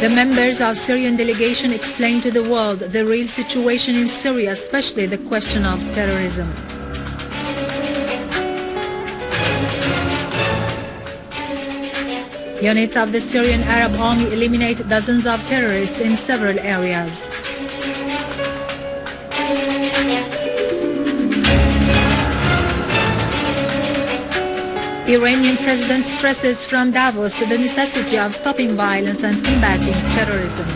The members of Syrian delegation explained to the world the real situation in Syria, especially the question of terrorism. Units of the Syrian Arab Army eliminate dozens of terrorists in several areas. Iranian president stresses from Davos the necessity of stopping violence and combating terrorism.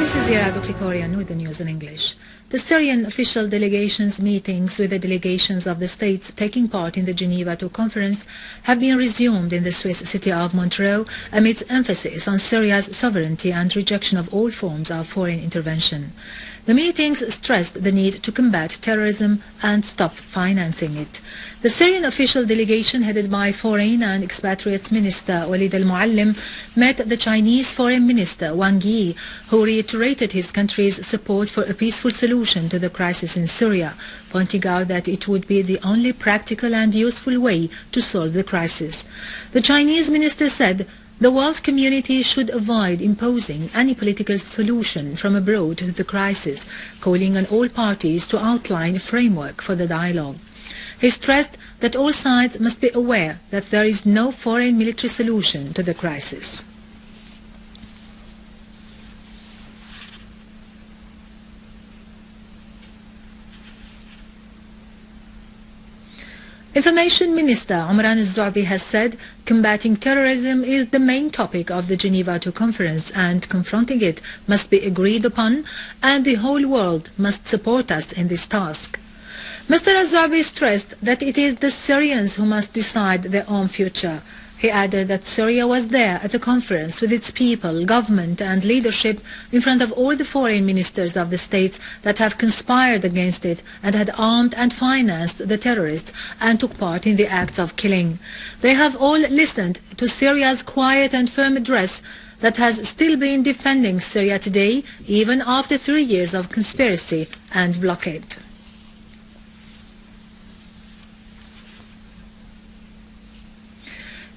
This is Irado Krikorian with the news in English. The Syrian official delegations' meetings with the delegations of the states taking part in the Geneva II conference have been resumed in the Swiss city of Montreux amidst emphasis on Syria's sovereignty and rejection of all forms of foreign intervention. The meetings stressed the need to combat terrorism and stop financing it. The Syrian official delegation headed by Foreign and Expatriates Minister Walid al-Moallem met the Chinese Foreign Minister Wang Yi, who reiterated his country's support for a peaceful solution to the crisis in Syria, pointing out that it would be the only practical and useful way to solve the crisis. The Chinese minister said the world community should avoid imposing any political solution from abroad to the crisis, calling on all parties to outline a framework for the dialogue. He stressed that all sides must be aware that there is no foreign military solution to the crisis. Information Minister Omran al-Zu'bi has said combating terrorism is the main topic of the Geneva II conference and confronting it must be agreed upon and the whole world must support us in this task. Mr. al-Zu'bi stressed that it is the Syrians who must decide their own future. He added that Syria was there at the conference with its people, government and leadership in front of all the foreign ministers of the states that have conspired against it and had armed and financed the terrorists and took part in the acts of killing. They have all listened to Syria's quiet and firm address that has still been defending Syria today, even after 3 years of conspiracy and blockade.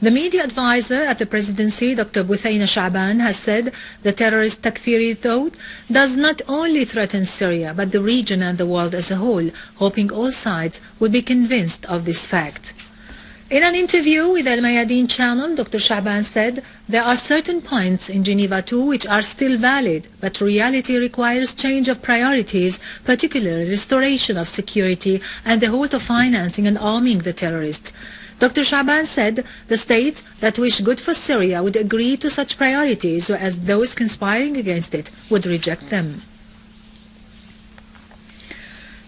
The media advisor at the presidency, Dr. Buthayna Sha'ban, has said the terrorist Takfiri thought does not only threaten Syria but the region and the world as a whole, hoping all sides would be convinced of this fact. In an interview with Al Mayadeen channel, Dr. Sha'ban said there are certain points in Geneva II which are still valid, but reality requires change of priorities, particularly restoration of security and the halt of financing and arming the terrorists. Dr. Sha'ban said the states that wish good for Syria would agree to such priorities, whereas those conspiring against it would reject them.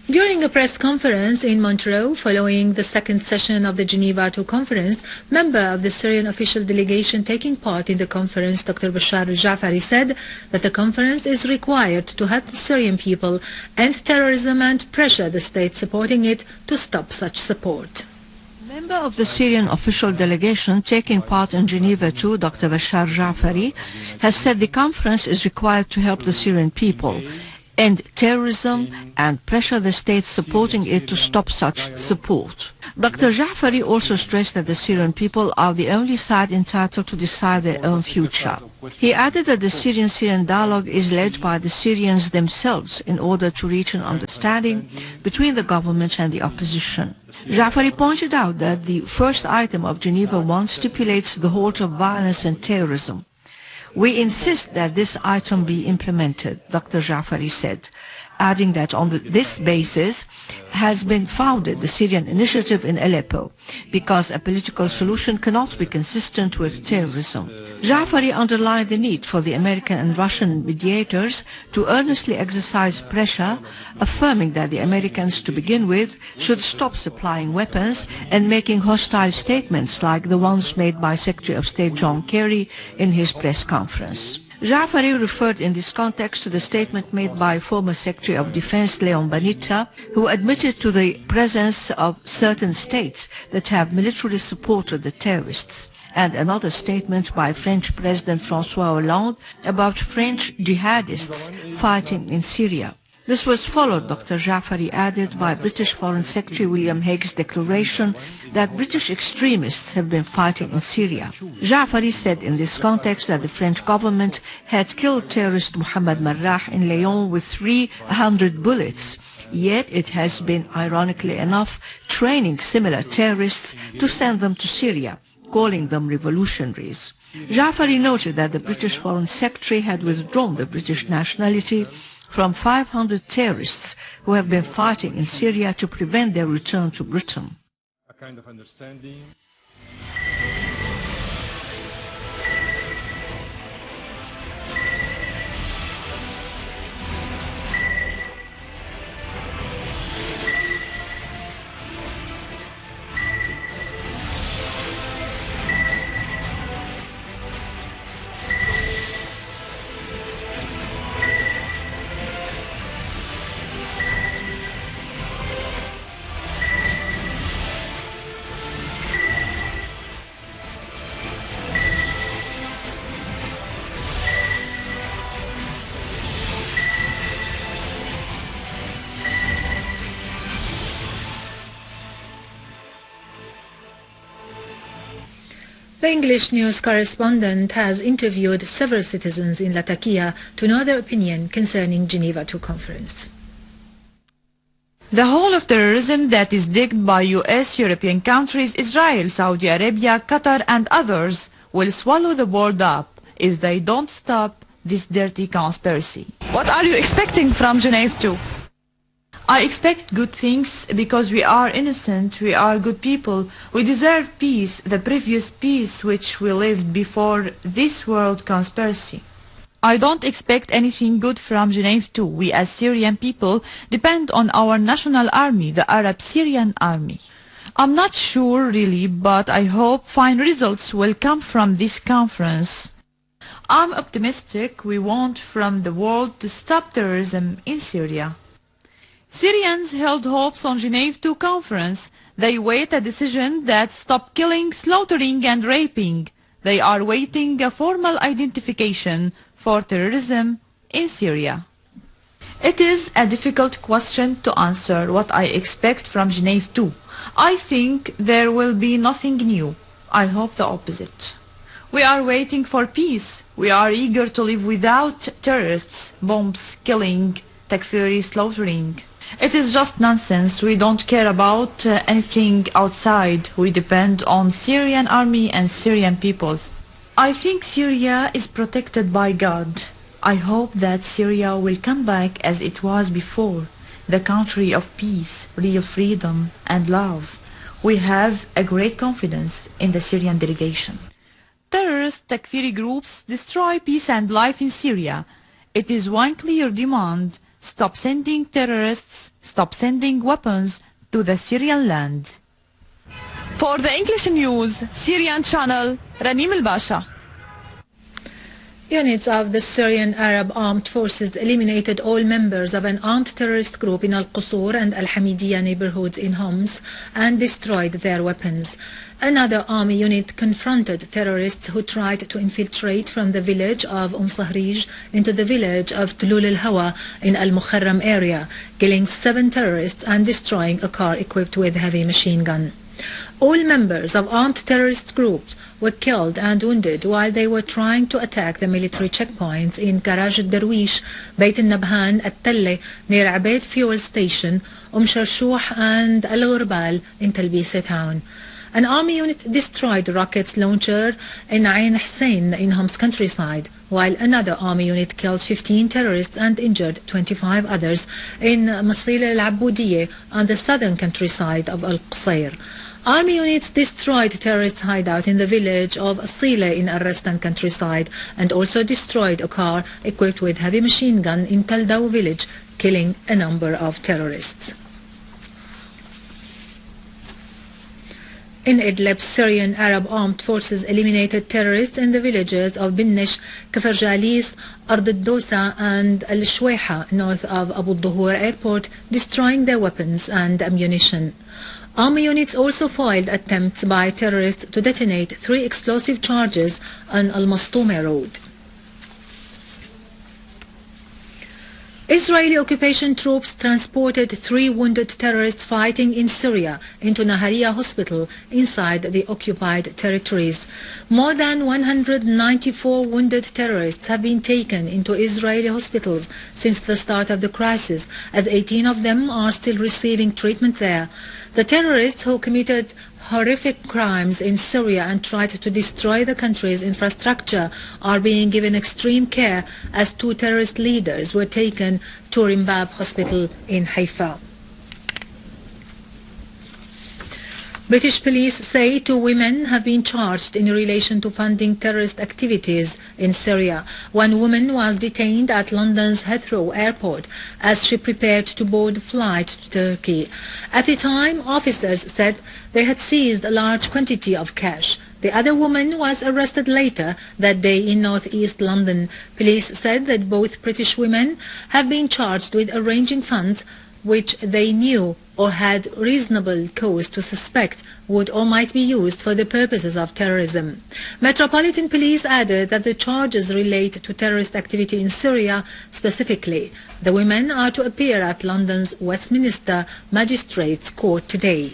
During a press conference in Montreux following the second session of the Geneva II conference, member of the Syrian official delegation taking part in the conference, Dr. Bashar al-Ja'fari, said that the conference is required to help the Syrian people end terrorism and pressure the states supporting it to stop such support. Member of the Syrian official delegation taking part in Geneva II, Dr. Bashar al-Ja'fari, has said the conference is required to help the Syrian people end terrorism and pressure the states supporting it to stop such support. Dr. Ja'fari also stressed that the Syrian people are the only side entitled to decide their own future. He added that the Syrian dialogue is led by the Syrians themselves in order to reach an understanding between the government and the opposition. Ja'fari pointed out that the first item of Geneva I stipulates the halt of violence and terrorism. We insist that this item be implemented, Dr. Ja'fari said, adding that on this basis has been founded the Syrian initiative in Aleppo, because a political solution cannot be consistent with terrorism. Ja'fari underlined the need for the American and Russian mediators to earnestly exercise pressure, affirming that the Americans, to begin with, should stop supplying weapons and making hostile statements like the ones made by Secretary of State John Kerry in his press conference. Ja'fari referred in this context to the statement made by former Secretary of Defense Leon Banita, who admitted to the presence of certain states that have militarily supported the terrorists, and another statement by French President François Hollande about French jihadists fighting in Syria. This was followed, Dr. Ja'fari added, by British Foreign Secretary William Hague's declaration that British extremists have been fighting in Syria. Ja'fari said in this context that the French government had killed terrorist Mohamed Marrah in Lyon with 300 bullets, yet it has been, ironically enough, training similar terrorists to send them to Syria, calling them revolutionaries. Ja'fari noted that the British Foreign Secretary had withdrawn the British nationality from 500 terrorists who have been fighting in Syria to prevent their return to Britain. A kind of understanding. The English news correspondent has interviewed several citizens in Latakia to know their opinion concerning Geneva II conference. The whole of terrorism that is digged by US, European countries, Israel, Saudi Arabia, Qatar and others will swallow the world up if they don't stop this dirty conspiracy. What are you expecting from Geneva II? I expect good things because we are innocent, we are good people, we deserve peace, the previous peace which we lived before this world conspiracy. I don't expect anything good from Geneva II. We as Syrian people depend on our national army, the Arab Syrian army. I'm not sure really, but I hope fine results will come from this conference. I'm optimistic we want from the world to stop terrorism in Syria. Syrians held hopes on Geneva II conference. They wait a decision that stop killing, slaughtering and raping. They are waiting a formal identification for terrorism in Syria. It is a difficult question to answer what I expect from Geneva II. I think there will be nothing new. I hope the opposite. We are waiting for peace. We are eager to live without terrorists, bombs, killing, takfiri, slaughtering. It is just nonsense. We don't care about anything outside. We depend on Syrian army and Syrian people. I think Syria is protected by God. I hope that Syria will come back as it was before, the country of peace, real freedom and love. We have a great confidence in the Syrian delegation. Terrorist takfiri groups destroy peace and life in Syria. It is one clear demand. Stop sending terrorists, stop sending weapons to the Syrian land. For the English news, Syrian channel, Ranim al-Basha. Units of the Syrian Arab Armed Forces eliminated all members of an armed terrorist group in Al-Qusur and Al-Hamidiyya neighborhoods in Homs and destroyed their weapons. Another army unit confronted terrorists who tried to infiltrate from the village of Sahrij into the village of Tulul al-Hawa in Al-Mukharram area, killing 7 terrorists and destroying a car equipped with heavy machine gun. All members of armed terrorist groups were killed and wounded while they were trying to attack the military checkpoints in Garaj al-Darwish, Beit al-Nabhan, At-Talle, near Abaid fuel station, Sharshuh and Al-Ghurbal in Talbisa town. An army unit destroyed a rocket launcher in Ain Hussein in Homs countryside, while another army unit killed 15 terrorists and injured 25 others in Masil al-Abudiyya on the southern countryside of Al-Qusayr. Army units destroyed terrorist hideout in the village of Asila in Al-Rastan countryside and also destroyed a car equipped with heavy machine gun in Taldaw village, killing a number of terrorists. In Idlib, Syrian Arab armed forces eliminated terrorists in the villages of Binnish, Kafarjalis, Ard al-Dosa and al-Shweiha north of Abu Dhuhr airport, destroying their weapons and ammunition. Army units also foiled attempts by terrorists to detonate 3 explosive charges on Al-Mastouma road. Israeli occupation troops transported 3 wounded terrorists fighting in Syria into Nahariya hospital inside the occupied territories. More than 194 wounded terrorists have been taken into Israeli hospitals since the start of the crisis, as 18 of them are still receiving treatment there. The terrorists who committed horrific crimes in Syria and tried to destroy the country's infrastructure are being given extreme care, as 2 terrorist leaders were taken to Rimbab Hospital in Haifa. British police say 2 women have been charged in relation to funding terrorist activities in Syria. One woman was detained at London's Heathrow airport as she prepared to board a flight to Turkey. At the time, officers said they had seized a large quantity of cash. The other woman was arrested later that day in northeast London. Police said that both British women have been charged with arranging funds which they knew or had reasonable cause to suspect would or might be used for the purposes of terrorism. Metropolitan Police added that the charges relate to terrorist activity in Syria specifically. The women are to appear at London's Westminster Magistrates Court today.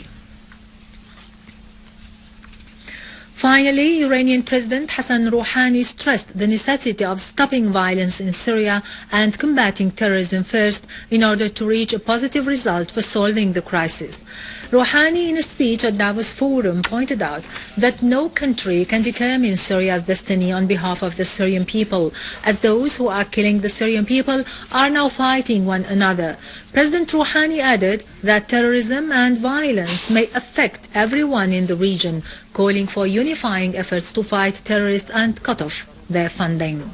Finally, Iranian President Hassan Rouhani stressed the necessity of stopping violence in Syria and combating terrorism first in order to reach a positive result for solving the crisis. Rouhani, in a speech at Davos Forum, pointed out that no country can determine Syria's destiny on behalf of the Syrian people, as those who are killing the Syrian people are now fighting one another. President Rouhani added that terrorism and violence may affect everyone in the region, calling for unifying efforts to fight terrorists and cut off their funding.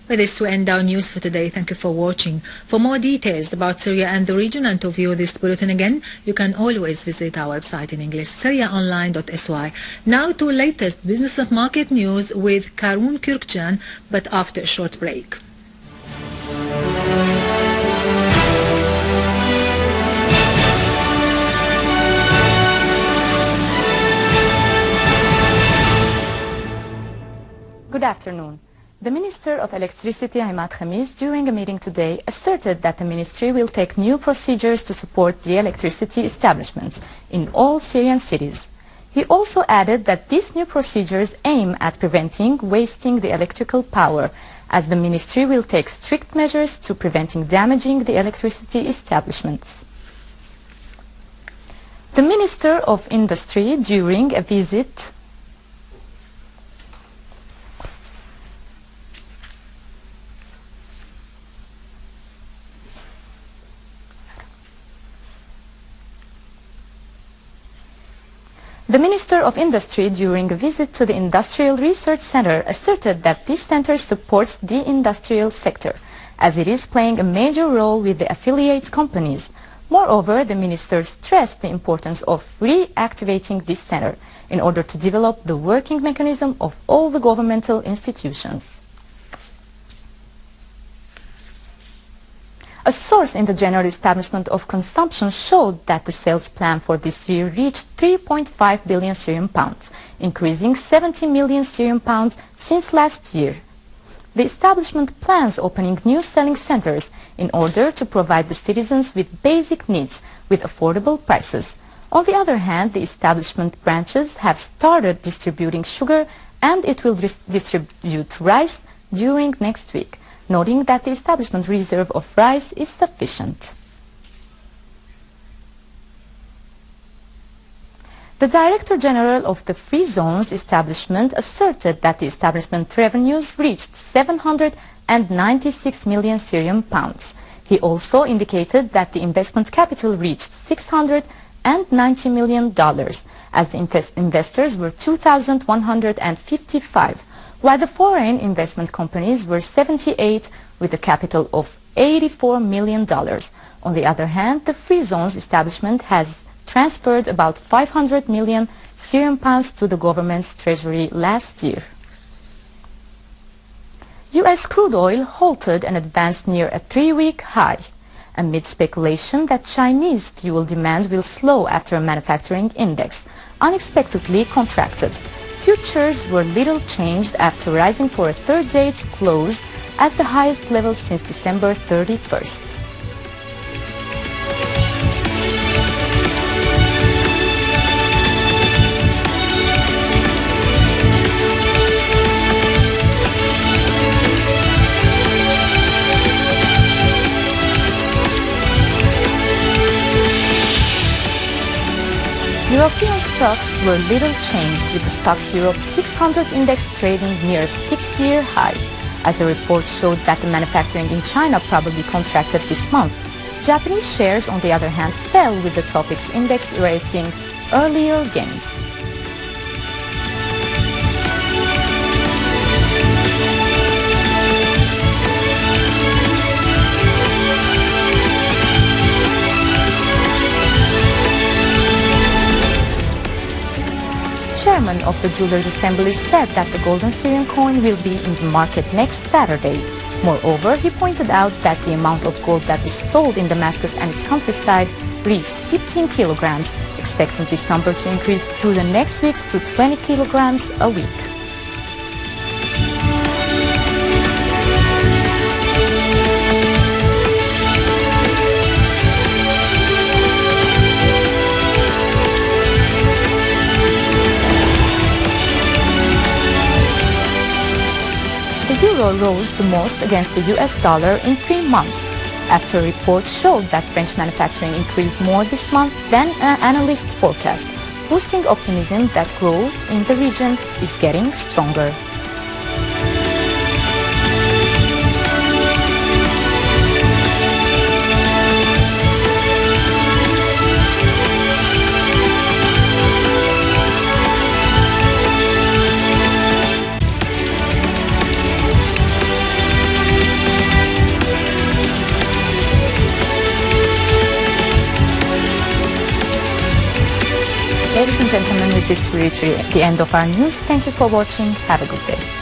With this to end our news for today. Thank you for watching. For more details about Syria and the region and to view this bulletin again, you can always visit our website in English, syriaonline.sy. Now to latest business and market news with Karun Kürkcan, but after a short break. Good afternoon. The Minister of Electricity, Imad Khamis, during a meeting today, asserted that the ministry will take new procedures to support the electricity establishments in all Syrian cities. He also added that these new procedures aim at preventing wasting the electrical power, as the ministry will take strict measures to preventing damaging the electricity establishments. The Minister of Industry, during a visit during a visit to the Industrial Research Center asserted that this center supports the industrial sector, as it is playing a major role with the affiliate companies. Moreover, the minister stressed the importance of reactivating this center in order to develop the working mechanism of all the governmental institutions. A source in the general establishment of consumption showed that the sales plan for this year reached 3.5 billion Syrian pounds, increasing 70 million Syrian pounds since last year. The establishment plans opening new selling centers in order to provide the citizens with basic needs with affordable prices. On the other hand, the establishment branches have started distributing sugar, and it will distribute rice during next week, noting that the establishment reserve of rice is sufficient. The Director General of the Free Zones establishment asserted that the establishment revenues reached 796 million Syrian pounds. He also indicated that the investment capital reached $690 million, as the investors were 2,155, while the foreign investment companies were 78 with a capital of $84 million. On the other hand, the Free Zones establishment has transferred about 500 million Syrian pounds to the government's treasury last year. U.S. crude oil halted and advanced near a 3-week high, amid speculation that Chinese fuel demand will slow after a manufacturing index unexpectedly contracted. Futures were little changed after rising for a third day to close at the highest level since December 31st. European stocks were little changed, with the Stoxx Europe 600 index trading near a 6-year high, as a report showed that the manufacturing in China probably contracted this month. Japanese shares, on the other hand, fell, with the Topix index erasing earlier gains. Chairman of the Jewelers Assembly said that the golden Syrian coin will be in the market next Saturday. Moreover, he pointed out that the amount of gold that is sold in Damascus and its countryside reached 15 kilograms, expecting this number to increase through the next weeks to 20 kilograms a week. The euro rose the most against the US dollar in 3 months, after a report showed that French manufacturing increased more this month than analysts forecast, boosting optimism that growth in the region is getting stronger. Ladies and gentlemen, with this we reach the end of our news. Thank you for watching. Have a good day.